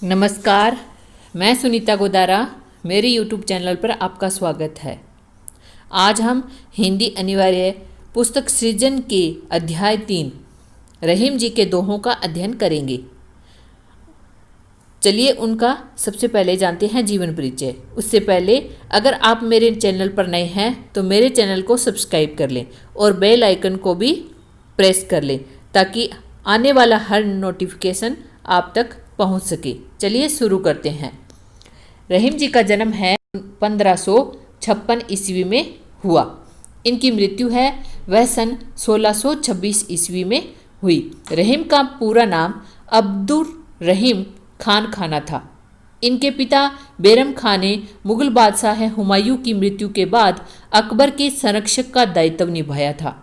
नमस्कार, मैं सुनीता गोदारा। मेरे यूट्यूब चैनल पर आपका स्वागत है। आज हम हिंदी अनिवार्य पुस्तक सृजन के अध्याय 3 रहीम जी के दोहों का अध्ययन करेंगे। चलिए उनका सबसे पहले जानते हैं जीवन परिचय। उससे पहले अगर आप मेरे चैनल पर नए हैं तो मेरे चैनल को सब्सक्राइब कर लें और बेल आइकन को भी प्रेस कर लें ताकि आने वाला हर नोटिफिकेशन आप तक पहुंच सके। चलिए शुरू करते हैं। रहीम जी का जन्म है 1556 ईस्वी में हुआ। इनकी मृत्यु है वह सन 1626 ईस्वी में हुई। रहीम का पूरा नाम अब्दुर रहीम खान खाना था। इनके पिता बैरम खान ने मुगल बादशाह हुमायूं की मृत्यु के बाद अकबर के संरक्षक का दायित्व निभाया था।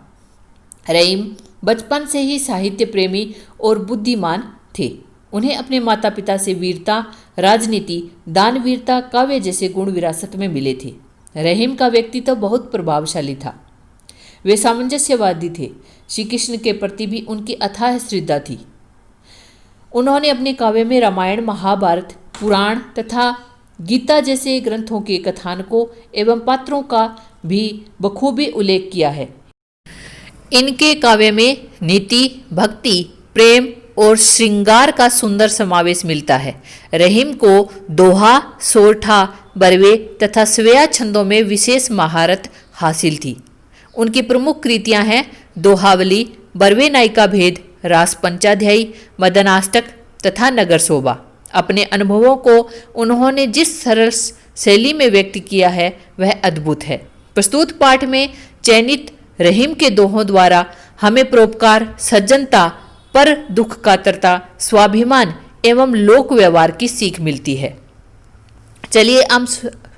रहीम बचपन से ही साहित्य प्रेमी और बुद्धिमान थे। उन्हें अपने माता पिता से वीरता, राजनीति, दानवीरता, काव्य जैसे गुण विरासत में मिले थे। रहीम का व्यक्तित्व बहुत प्रभावशाली था। वे सामंजस्यवादी थे। श्री कृष्ण के प्रति भी उनकी अथाह श्रद्धा थी। उन्होंने अपने काव्य में रामायण, महाभारत, पुराण तथा गीता जैसे ग्रंथों के कथानकों एवं पात्रों का भी बखूबी उल्लेख किया है। इनके काव्य में नीति, भक्ति, प्रेम और श्रृंगार का सुंदर समावेश मिलता है। रहीम को दोहा, सोरठा, बरवे तथा स्वेया छंदों में विशेष महारत हासिल थी। उनकी प्रमुख कृतियां हैं दोहावली, बरवे नायिका भेद, रास पंचाध्यायी, मदनाष्टक तथा नगर शोभा। अपने अनुभवों को उन्होंने जिस सरल शैली में व्यक्त किया है वह अद्भुत है। प्रस्तुत पाठ में चयनित रहीम के दोहों द्वारा हमें परोपकार, सज्जनता, पर दुख कातरता, स्वाभिमान एवं लोक व्यवहार की सीख मिलती है। चलिए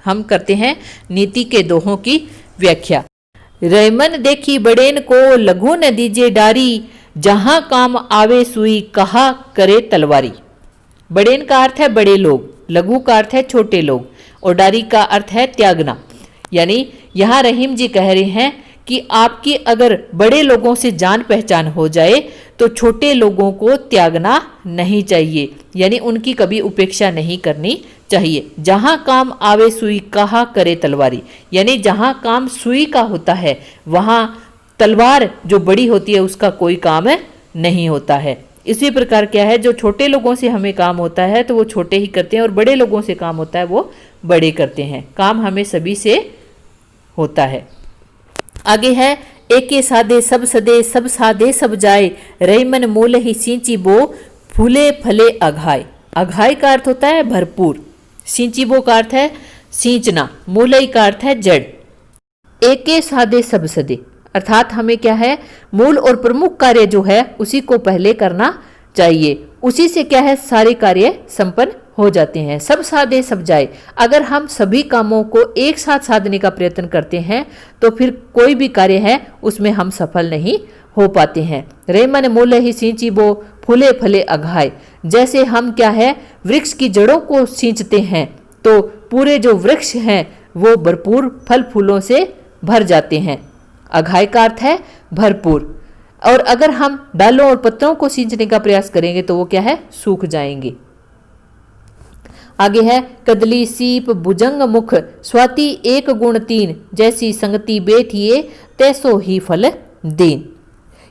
हम करते हैं नीति के दोहों की व्याख्या। रैमन देखी बड़ेन को लघु न दीजे डारी, जहां काम आवे सुई कहा करे तलवारी। बड़ेन का अर्थ है बड़े लोग, लघु का अर्थ है छोटे लोग और डारी का अर्थ है त्यागना। यानी यहाँ रहीम जी कह रहे हैं कि आपकी अगर बड़े लोगों से जान पहचान हो जाए तो छोटे लोगों को त्यागना नहीं चाहिए, यानी उनकी कभी उपेक्षा नहीं करनी चाहिए। जहां काम आवे सुई कहा करे तलवारी, यानी जहां काम सुई का होता है वहां तलवार जो बड़ी होती है उसका कोई काम नहीं होता है। इसी प्रकार क्या है, जो छोटे लोगों से हमें काम होता है तो वो छोटे ही करते हैं और बड़े लोगों से काम होता है वो बड़े करते हैं। काम हमें सभी से होता है। आगे है एके साधे सब सदे, सब साधे सब जाए, रईमन मूल ही सींची बो, फूले फले अघाय। अघाय का अर्थ होता है भरपूर, सींची बो का अर्थ है सींचना, मूलई का अर्थ है जड़। एके साधे सब सदे अर्थात हमें क्या है, मूल और प्रमुख कार्य जो है उसी को पहले करना चाहिए। उसी से क्या है, सारे कार्य संपन्न हो जाते हैं। सब साधे सब जाए, अगर हम सभी कामों को एक साथ साधने का प्रयत्न करते हैं तो फिर कोई भी कार्य है उसमें हम सफल नहीं हो पाते हैं। रेमन मूल ही सींची बो, फूले फले अघाय। जैसे हम क्या है, वृक्ष की जड़ों को सींचते हैं तो पूरे जो वृक्ष हैं वो भरपूर फल फूलों से भर जाते हैं। अघाय का अर्थ है भरपूर। और अगर हम डालों और पत्तों को सींचने का प्रयास करेंगे तो वो क्या है, सूख जाएंगे। आगे है कदली सीप भुजंग मुख, स्वाति एक गुण तीन, जैसी संगति बैठिए तैसो ही फल देन।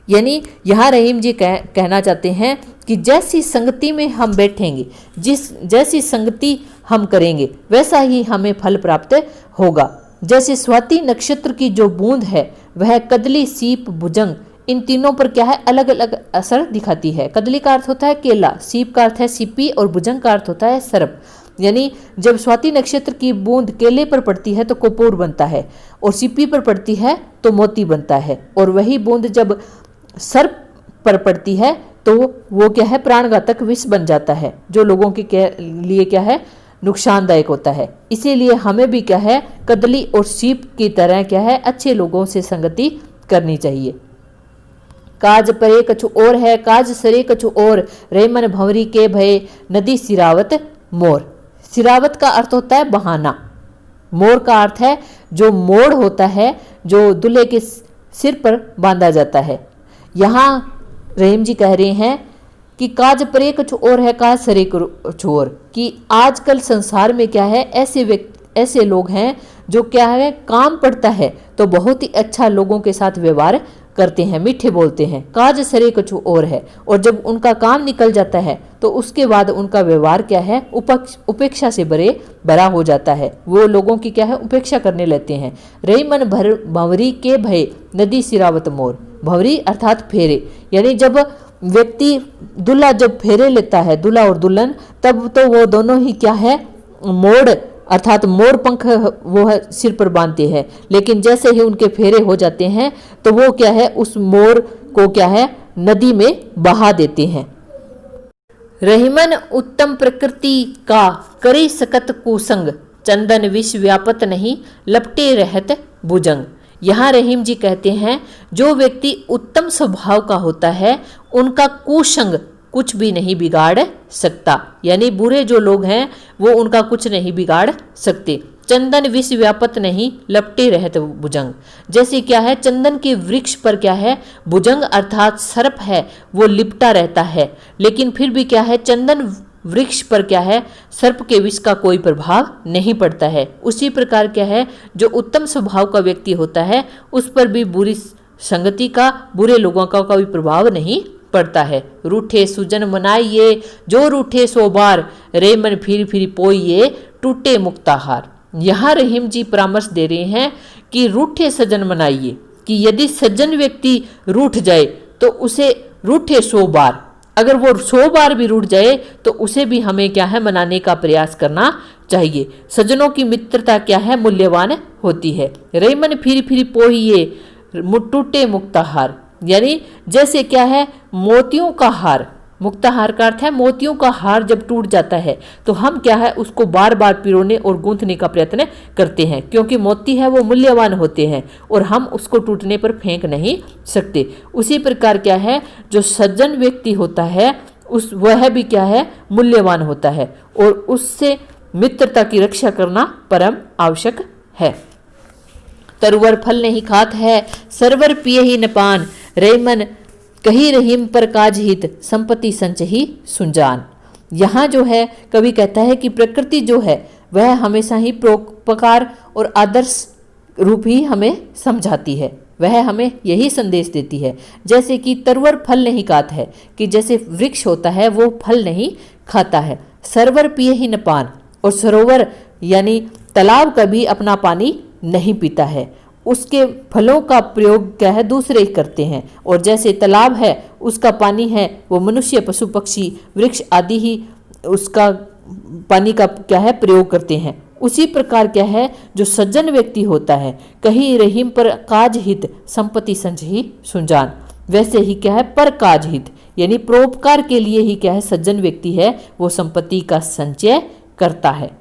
यानी यहाँ रहीम जी कहना चाहते हैं कि जैसी संगति में हम बैठेंगे, जैसी संगति हम करेंगे वैसा ही हमें फल प्राप्त होगा। जैसे स्वाति नक्षत्र की जो बूंद है वह कदली, सीप, भुजंग इन तीनों पर क्या है, अलग अलग असर दिखाती है। कदली का अर्थ होता है केला, सीप का अर्थ है सीपी और भुजंग का अर्थ होता है सर्प। यानी जब स्वाति नक्षत्र की बूंद केले पर पड़ती है तो कपूर बनता है और सीपी पर पड़ती है तो मोती बनता है, और वही बूंद जब सर्प पर पड़ती है तो वो क्या है, प्राणघातक विष बन जाता है, जो लोगों के लिए क्या है, नुकसानदायक होता है। इसीलिए हमें भी क्या है, कदली और सीप की तरह क्या है, अच्छे लोगों से संगति करनी चाहिए। काज परे कछु और है, काज सरे कछु और, रेमन भंवरी के भय, नदी सिरावत मोर। सिरावत का अर्थ होता है बहाना, मोर का अर्थ है जो मोड़ होता है, जो दूल्हे के सिर पर बांधा जाता है। यहाँ रहीम जी कह रहे हैं कि काज परे कुछ और है, काज सरे कुछ और, कि आजकल संसार में क्या है, ऐसे लोग हैं जो क्या है, काम पड़ता है तो बहुत ही अच्छा लोगों के साथ व्यवहार करते हैं, मीठे बोलते हैं, काज सरे कुछ और है, और जब उनका काम निकल जाता है तो उसके बाद उनका व्यवहार क्या है, उपेक्षा से भरा हो जाता है। वो लोगों की क्या है, उपेक्षा करने लगते हैं। रही मन भंवरी के भय नदी सिरावत मोर, भंवरी अर्थात फेरे, यानी जब व्यक्ति दूल्हा जब फेरे लेता है, दूल्हा और दुल्हन, तब तो वो दोनों ही क्या है, मोड़ अर्थात मोर पंख वो है सिर पर बांधते हैं, लेकिन जैसे ही उनके फेरे हो जाते हैं तो वो क्या है, उस मोर को क्या है, नदी में बहा देते हैं। रहीमन उत्तम प्रकृति का करे सकत कुसंग, चंदन विष व्यापत नहीं लपटे रहत भुजंग। यहाँ रहीम जी कहते हैं जो व्यक्ति उत्तम स्वभाव का होता है उनका कुसंग कुछ भी नहीं बिगाड़ सकता, यानी बुरे जो लोग हैं वो उनका कुछ नहीं बिगाड़ सकते। चंदन विष व्यापत नहीं लपटे रहत भुजंग, जैसे क्या है, चंदन के वृक्ष पर क्या है, भुजंग अर्थात सर्प है वो लिपटा रहता है, लेकिन फिर भी क्या है, चंदन वृक्ष पर क्या है, सर्प के विष का कोई प्रभाव नहीं पड़ता है। उसी प्रकार क्या है, जो उत्तम स्वभाव का व्यक्ति होता है उस पर भी बुरी संगति का, बुरे लोगों का कोई प्रभाव नहीं पड़ता है। रूठे सुजन मनाइए जो रूठे सो बार, रे मन फिर पोइए टूटे मुक्ताहार। यहाँ रहीम जी परामर्श दे रहे हैं कि रूठे सज्जन मनाइए, कि यदि सज्जन व्यक्ति रूठ जाए तो उसे रूठे 100 बार, अगर वो 100 बार भी रूठ जाए तो उसे भी हमें क्या है, मनाने का प्रयास करना चाहिए। सज्जनों की मित्रता क्या है, मूल्यवान होती है। रे मन फिर पोइए टूटे मुक्ताहार, यानी जैसे क्या है, मोतियों का हार, मुक्ताहार का अर्थ है मोतियों का हार जब टूट जाता है तो हम क्या है, उसको बार बार पिरोने और गूंथने का प्रयत्न करते हैं, क्योंकि मोती है वो मूल्यवान होते हैं और हम उसको टूटने पर फेंक नहीं सकते। उसी प्रकार क्या है, जो सज्जन व्यक्ति होता है वह भी क्या है, मूल्यवान होता है और उससे मित्रता की रक्षा करना परम आवश्यक है। तरुवर फल नहीं खात है, सरवर पिए ही न पान, रेमन कही रहीम पर काज हित, संपत्ति संचही सुंजान। यहाँ जो है कवि कहता है कि प्रकृति जो है वह हमेशा ही परोपकार और आदर्श रूप ही हमें समझाती है, वह हमें यही संदेश देती है। जैसे कि तरवर फल नहीं खाता है, कि जैसे वृक्ष होता है वो फल नहीं खाता है, सरवर पिए ही न पान, और सरोवर यानी तालाब कभी अपना पानी नहीं पीता है, उसके फलों का प्रयोग क्या है, दूसरे ही करते हैं। और जैसे तालाब है उसका पानी है वो मनुष्य पशु पक्षी वृक्ष आदि ही उसका पानी का क्या है, प्रयोग करते हैं। उसी प्रकार क्या है, जो सज्जन व्यक्ति होता है, कहीं रहीम पर काज हित संपत्ति संचही सुंजान, वैसे ही क्या है, पर काज हित यानी परोपकार के लिए ही क्या है, सज्जन व्यक्ति है वो संपत्ति का संचय करता है।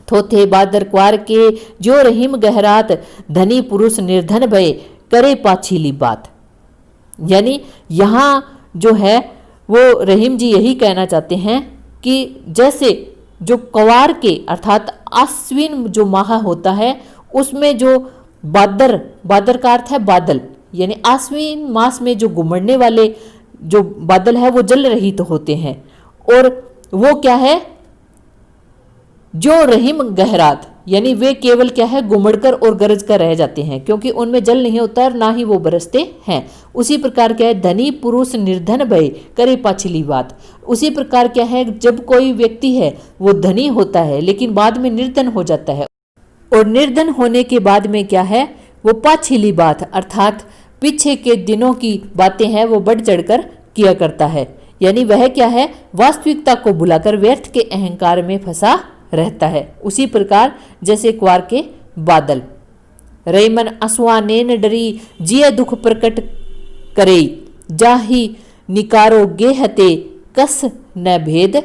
थोथे बादर क्वार के जो रहीम गहरात, धनी पुरुष निर्धन भय करे पाछीली बात। यानी यहाँ जो है वो रहीम जी यही कहना चाहते हैं कि जैसे जो क्वार के अर्थात आश्विन जो माह होता है उसमें जो बादर का अर्थ है बादल, यानी आश्विन मास में जो घुमड़ने वाले जो बादल है वो जल रहित होते हैं, और वो क्या है, जो रहीम गहरात यानी वे केवल क्या है, घुमड़कर और गरज कर रह जाते हैं, क्योंकि उनमें जल नहीं होता और ना ही वो बरसते हैं। उसी प्रकार क्या है, धनी पुरुष निर्धन भय करे पाछली बात। उसी प्रकार क्या है, जब कोई व्यक्ति है वो धनी होता है लेकिन बाद में निर्धन हो जाता है, और निर्धन होने के बाद में क्या है, वो पाछली बात अर्थात पीछे के दिनों की बातें हैं वो बढ़ चढ़कर किया करता है, यानी वह क्या है, वास्तविकता को भुलाकर व्यर्थ के अहंकार में फंसा रहता है। उसी प्रकार जैसे क्वार के बादल, रेमन असुआ नेन डरी जिय दुख प्रकट करे, जाही निकारो गेहते कस न भेद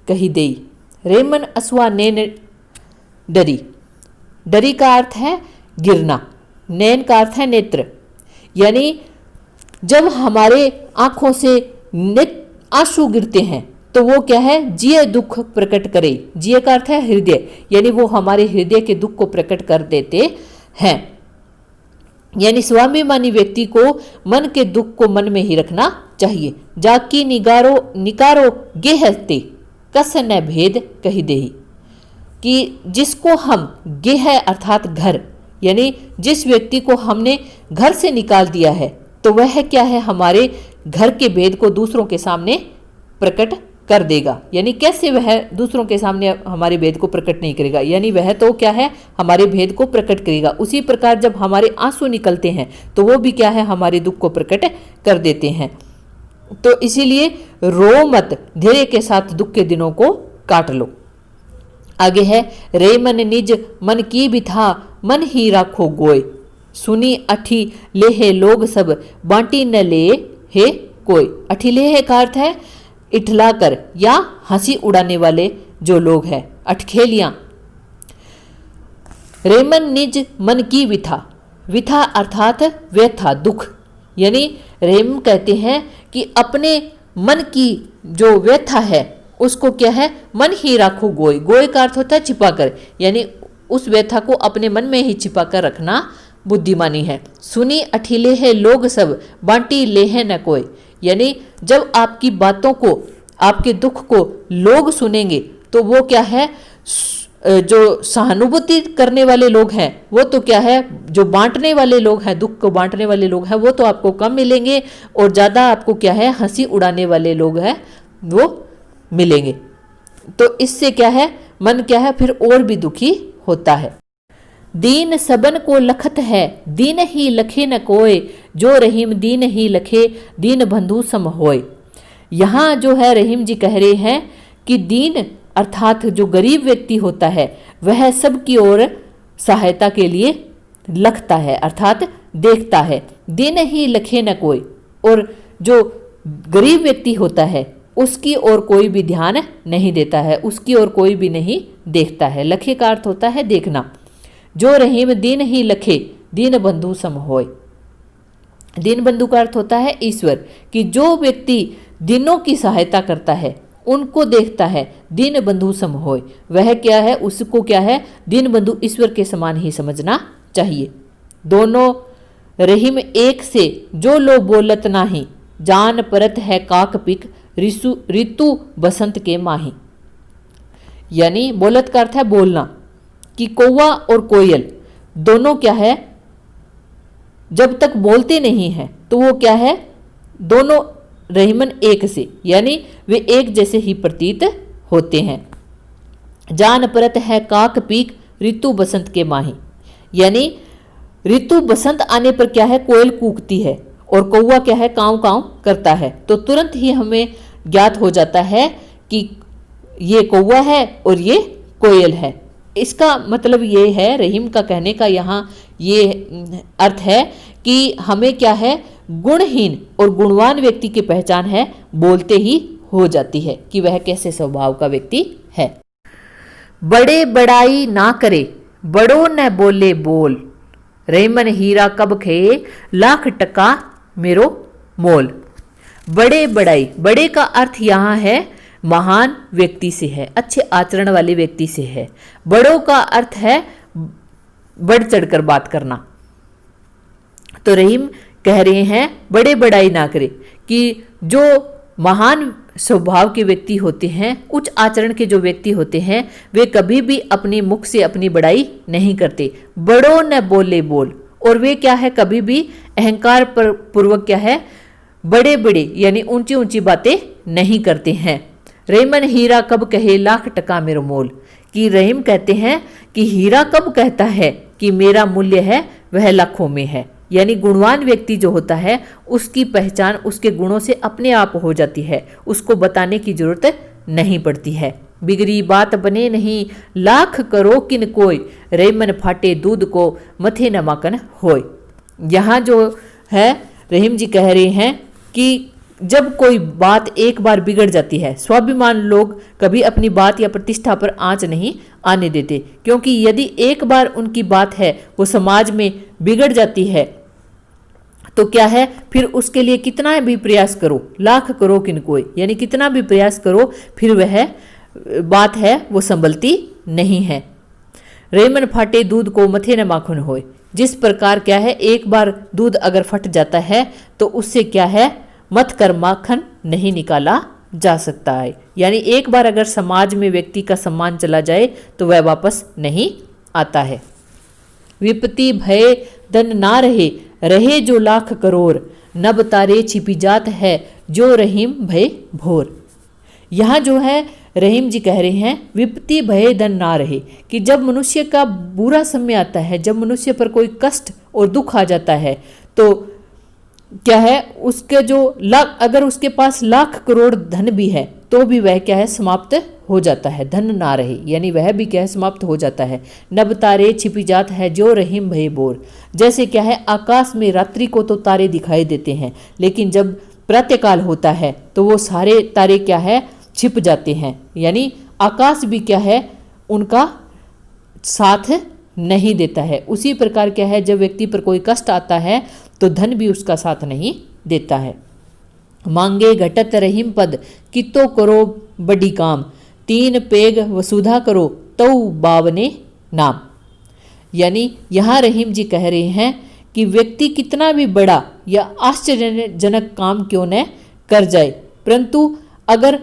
कही देई। रेमन असुआ नेन डरी, डरी का अर्थ है गिरना, नैन का अर्थ है नेत्र, यानी जब हमारे आंखों से आंसू गिरते हैं तो वो क्या है, जिय दुख प्रकट करे। जिय का अर्थ है हृदय, यानी वो हमारे हृदय के दुख को प्रकट कर देते हैं। यानी स्वाभिमानी व्यक्ति को मन के दुख को मन में ही रखना चाहिए। जाकी निगारो निकारो गेहते कस न भेद कही देही, कि जिसको हम गेह अर्थात घर, यानी जिस व्यक्ति को हमने घर से निकाल दिया है तो वह क्या है, हमारे घर के भेद को दूसरों के सामने प्रकट कर देगा। यानी कैसे वह दूसरों के सामने हमारे भेद को प्रकट नहीं करेगा, यानी वह तो क्या है, हमारे भेद को प्रकट करेगा। उसी प्रकार जब हमारे आंसू निकलते हैं तो वो भी क्या है, हमारे दुख को प्रकट कर देते हैं। तो इसीलिए रो मत, धैर्य के साथ दुख के दिनों को काट लो। आगे है, रे मन निज मन की बिथा मन ही राखो गोय, सुनी अठी लेहे लोग सब बांटी न ले हे कोई। अठी लेहे का अर्थ है इठला कर या हंसी उड़ाने वाले जो लोग हैं, अटखेलियां। रेमन निज मन की विथा, विथा अर्थात व्यथा दुख, यानी रेम कहते हैं कि अपने मन की जो व्यथा है उसको क्या है, मन ही राखो गोय। गोय का अर्थ होता है छिपा कर, यानी उस व्यथा को अपने मन में ही छिपा कर रखना बुद्धिमानी है। सुनी अठीले है लोग सब बांटी ले है न कोई, यानी जब आपकी बातों को, आपके दुख को लोग सुनेंगे तो वो क्या है, जो सहानुभूति करने वाले लोग हैं वो तो क्या है, जो बांटने वाले लोग हैं, दुख को बांटने वाले लोग हैं वो तो आपको कम मिलेंगे, और ज़्यादा आपको क्या है, हंसी उड़ाने वाले लोग हैं वो मिलेंगे। तो इससे क्या है, मन क्या है फिर और भी दुखी होता है। दीन सबन को लखत है दीन ही लखे न कोय, जो रहीम दीन ही लखे दीन बंधु सम होय। यहाँ जो है रहीम जी कह रहे हैं कि दीन अर्थात जो गरीब व्यक्ति होता है वह सबकी ओर सहायता के लिए लखता है अर्थात देखता है। दीन ही लखे न कोय, और जो गरीब व्यक्ति होता है उसकी ओर कोई भी ध्यान नहीं देता है, उसकी ओर कोई भी नहीं देखता है। लखे का अर्थ होता है देखना। जो रहीम दीन ही लखे दीन बंधु सम होय। दीन बंधु का अर्थ होता है ईश्वर, कि जो व्यक्ति दीनों की सहायता करता है उनको देखता है, दीन बंधु सम होय, वह क्या है, उसको क्या है, दीन बंधु ईश्वर के समान ही समझना चाहिए। दोनों रहीम एक से जो लो बोलत नाही, जान परत है काक पिक ऋतु बसंत के माही। यानी बोलत का अर्थ है बोलना, कि कौवा और कोयल दोनों क्या है, जब तक बोलते नहीं हैं तो वो क्या है, दोनों रहीमन एक से, यानी वे एक जैसे ही प्रतीत होते हैं। जान परत है काक पीक ऋतु बसंत के माही, यानी ऋतु बसंत आने पर क्या है, कोयल कूकती है और कौवा क्या है, कांव कांव करता है। तो तुरंत ही हमें ज्ञात हो जाता है कि ये कौवा है और ये कोयल है। इसका मतलब ये है, रहीम का कहने का यहाँ ये अर्थ है कि हमें क्या है, गुणहीन और गुणवान व्यक्ति की पहचान है बोलते ही हो जाती है कि वह कैसे स्वभाव का व्यक्ति है। बड़े बड़ाई ना करे बड़ो न बोले बोल, रेमन हीरा कब खे लाख टका मेरो मोल। बड़े बड़ाई, बड़े का अर्थ यहाँ है महान व्यक्ति से है, अच्छे आचरण वाले व्यक्ति से है। बड़ों का अर्थ है बढ़ चढ़कर बात करना। तो रहीम कह रहे हैं बड़े बड़ाई ना करे, कि जो महान स्वभाव के व्यक्ति होते हैं, उच्च आचरण के जो व्यक्ति होते हैं, वे कभी भी अपने मुख से अपनी बड़ाई नहीं करते। बड़ों न बोले बोल, और वे क्या है, कभी भी अहंकार पूर्वक क्या है, बड़े बड़े यानी ऊंची ऊंची बातें नहीं करते हैं। रेमन हीरा कब कहे लाख टका मेरो मोल, कि रहीम कहते हैं कि हीरा कब कहता है कि मेरा मूल्य है वह लाखों में है। यानी गुणवान व्यक्ति जो होता है उसकी पहचान उसके गुणों से अपने आप हो जाती है, उसको बताने की जरूरत नहीं पड़ती है। बिगड़ी बात बने नहीं लाख करो किन कोई, रेमन फाटे दूध को मथे न माकन होय। यहाँ जो है रहीम जी कह रहे हैं कि जब कोई बात एक बार बिगड़ जाती है, स्वाभिमान लोग कभी अपनी बात या प्रतिष्ठा पर आंच नहीं आने देते, क्योंकि यदि एक बार उनकी बात है वो समाज में बिगड़ जाती है तो क्या है, फिर उसके लिए कितना भी प्रयास करो, लाख करो किन कोई, यानी कितना भी प्रयास करो फिर वह बात है वो संभलती नहीं है। रेमन फाटे दूध को मथे न माखन होए, जिस प्रकार क्या है, एक बार दूध अगर फट जाता है तो उससे क्या है, मत कर माखन नहीं निकाला जा सकता है। यानी एक बार अगर समाज में व्यक्ति का सम्मान चला जाए तो वह वापस नहीं आता है। विपत्ति भय धन ना रहे, रहे जो लाख करोड़, नभ तारे छिपी जात है जो रहीम भय भोर। यहाँ जो है रहीम जी कह रहे हैं विपत्ति भय धन ना रहे, कि जब मनुष्य का बुरा समय आता है, जब मनुष्य पर कोई कष्ट और दुख आ जाता है तो क्या है, उसके जो लाख, अगर उसके पास लाख करोड़ धन भी है तो भी वह क्या है समाप्त हो जाता है। धन ना रहे यानी वह भी क्या है समाप्त हो जाता है। नभ तारे छिपी जात है जो रहीम भय बोर। जैसे क्या है आकाश में रात्रि को तो तारे दिखाई देते हैं, लेकिन जब प्रातःकाल होता है तो वो सारे तारे क्या है छिप जाते हैं, यानी आकाश भी क्या है उनका साथ नहीं देता है। उसी प्रकार क्या है जब व्यक्ति पर कोई कष्ट आता है तो धन भी उसका साथ नहीं देता है। मांगे घटत रहीम पद कितो करो बड़ी काम, तीन पेग वसुधा करो तऊ बावने नाम। यानी यहाँ रहीम जी कह रहे हैं कि व्यक्ति कितना भी बड़ा या आश्चर्यजनक काम क्यों न कर जाए, परंतु अगर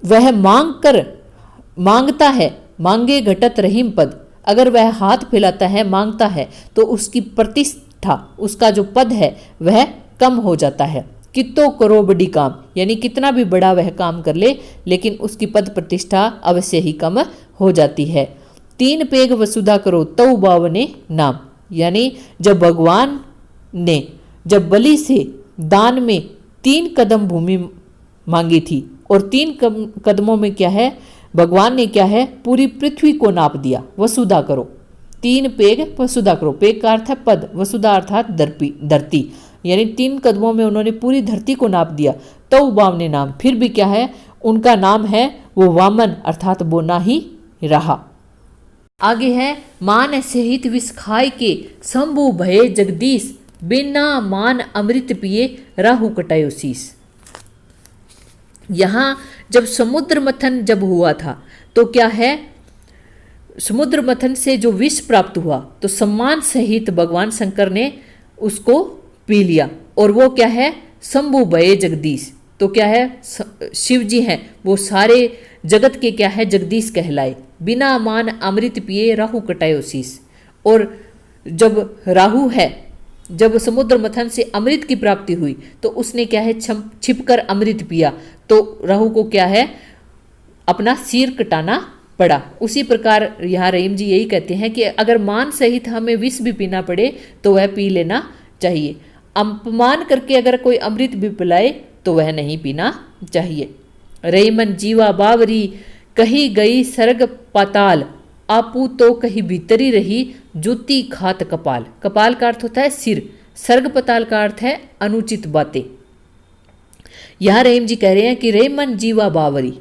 वह मांगता है, मांगे घटत रहीम पद, अगर वह हाथ फैलाता है मांगता है तो उसकी प्रतिष्ठा, उसका जो पद है वह कम हो जाता है। कितो करो बड़ी काम, यानी कितना भी बड़ा वह काम कर ले लेकिन उसकी पद प्रतिष्ठा अवश्य ही कम हो जाती है। तीन पेग वसुधा करो तऊ बावने नाम, यानी जब भगवान ने जब बलि से दान में 3 कदम भूमि मांगी थी और 3 कदमों में क्या है भगवान ने क्या है पूरी पृथ्वी को नाप दिया। वसुधा करो, 3 पेग वसुधा करो, पेग का अर्थ है पद, वसुधा अर्थात धरती, यानी 3 कदमों में उन्होंने पूरी धरती को नाप दिया। तो वामने नाम, फिर भी क्या है उनका नाम है वो वामन अर्थात बोना ही रहा। आगे है मान सहित विष खाए के शंभु भये जगदीश, बिना मान अमृत पिए राहु कटायो शीस। यहाँ जब समुद्र मंथन जब हुआ था तो क्या है समुद्र मंथन से जो विष प्राप्त हुआ तो सम्मान सहित भगवान शंकर ने उसको पी लिया, और वो क्या है शंभु भये जगदीश, तो क्या है शिव जी हैं वो सारे जगत के क्या है जगदीश कहलाए। बिना मान अमृत पिए राहु कटायो शीस, और जब राहु है जब समुद्र मंथन से अमृत की प्राप्ति हुई तो उसने क्या है छिपकर अमृत पिया, तो राहु को क्या है अपना सिर कटाना पड़ा। उसी प्रकार यहाँ रहीम जी यही कहते हैं कि अगर मान सहित हमें विष भी पीना पड़े तो वह पी लेना चाहिए, अपमान करके अगर कोई अमृत भी पिलाए तो वह नहीं पीना चाहिए। रहीमन जीवा बावरी कही गई सर्ग पाताल, आपू तो कहीं भीतरी रही जुती खात कपाल। कपाल का अर्थ होता है सिर, सर्ग पताल का अर्थ है अनुचित बातें। यहाँ रहीम जी कह रहे हैं कि रहीमन जीवा बावरी,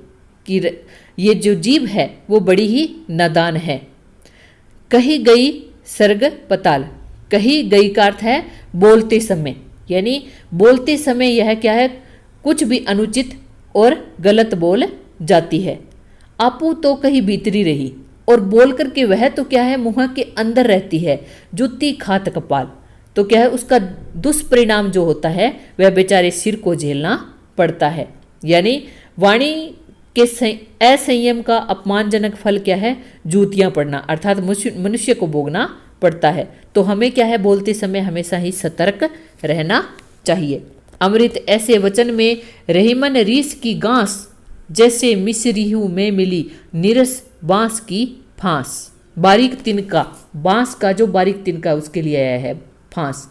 कि ये जो जीव है वो बड़ी ही नादान है। कही गई सर्ग पताल, कही गई का अर्थ है बोलते समय, यानी बोलते समय यह क्या है कुछ भी अनुचित और गलत बोल जाती है। आपू तो कहीं भीतरी रही, और बोल करके वह तो क्या है मुंह के अंदर रहती है। जुती खात कपाल, तो क्या है उसका दुष्परिणाम जो होता है वह बेचारे सिर को झेलना पड़ता है। यानी वाणी के असंयम का अपमानजनक फल क्या है जूतियां पड़ना, अर्थात मनुष्य को भोगना पड़ता है। तो हमें क्या है बोलते समय हमेशा ही सतर्क रहना चाहिए। अमृत ऐसे वचन में रहीमन रीस की गांस, जैसे मिसरीहू में मिली निरस बांस की फांस। बारीक तिनका, बांस का जो बारीक तिनका उसके लिए आया है फांस,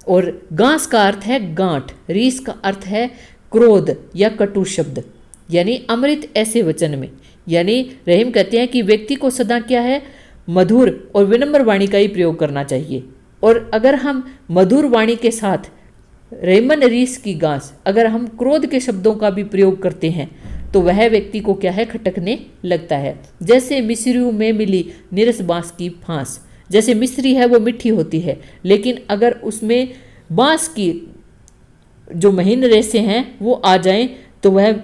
और गांस का अर्थ है गांठ, रीस का अर्थ है क्रोध या कटु शब्द। यानी अमृत ऐसे वचन में, यानी रहीम कहते हैं कि व्यक्ति को सदा क्या है मधुर और विनम्र वाणी का ही प्रयोग करना चाहिए। और अगर हम मधुर वाणी के साथ रहीमन रीस की गांस, अगर हम क्रोध के शब्दों का भी प्रयोग करते हैं तो वह व्यक्ति को क्या है खटकने लगता है। जैसे मिस्रियों में मिली निरस बांस की फांस, जैसे मिस्री है वो मीठी होती है, लेकिन अगर उसमें बांस की जो महीन रेसे हैं वो आ जाएं तो वह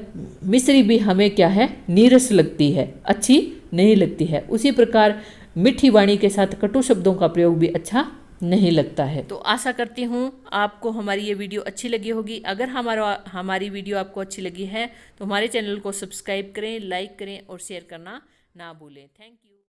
मिस्री भी हमें क्या है नीरस लगती है, अच्छी नहीं लगती है। उसी प्रकार मीठी वाणी के साथ कटु शब्दों का प्रयोग भी अच्छा नहीं लगता है। तो आशा करती हूँ आपको हमारी ये वीडियो अच्छी लगी होगी। अगर हमारी वीडियो आपको अच्छी लगी है तो हमारे चैनल को सब्सक्राइब करें, लाइक करें और शेयर करना ना भूलें। Thank you.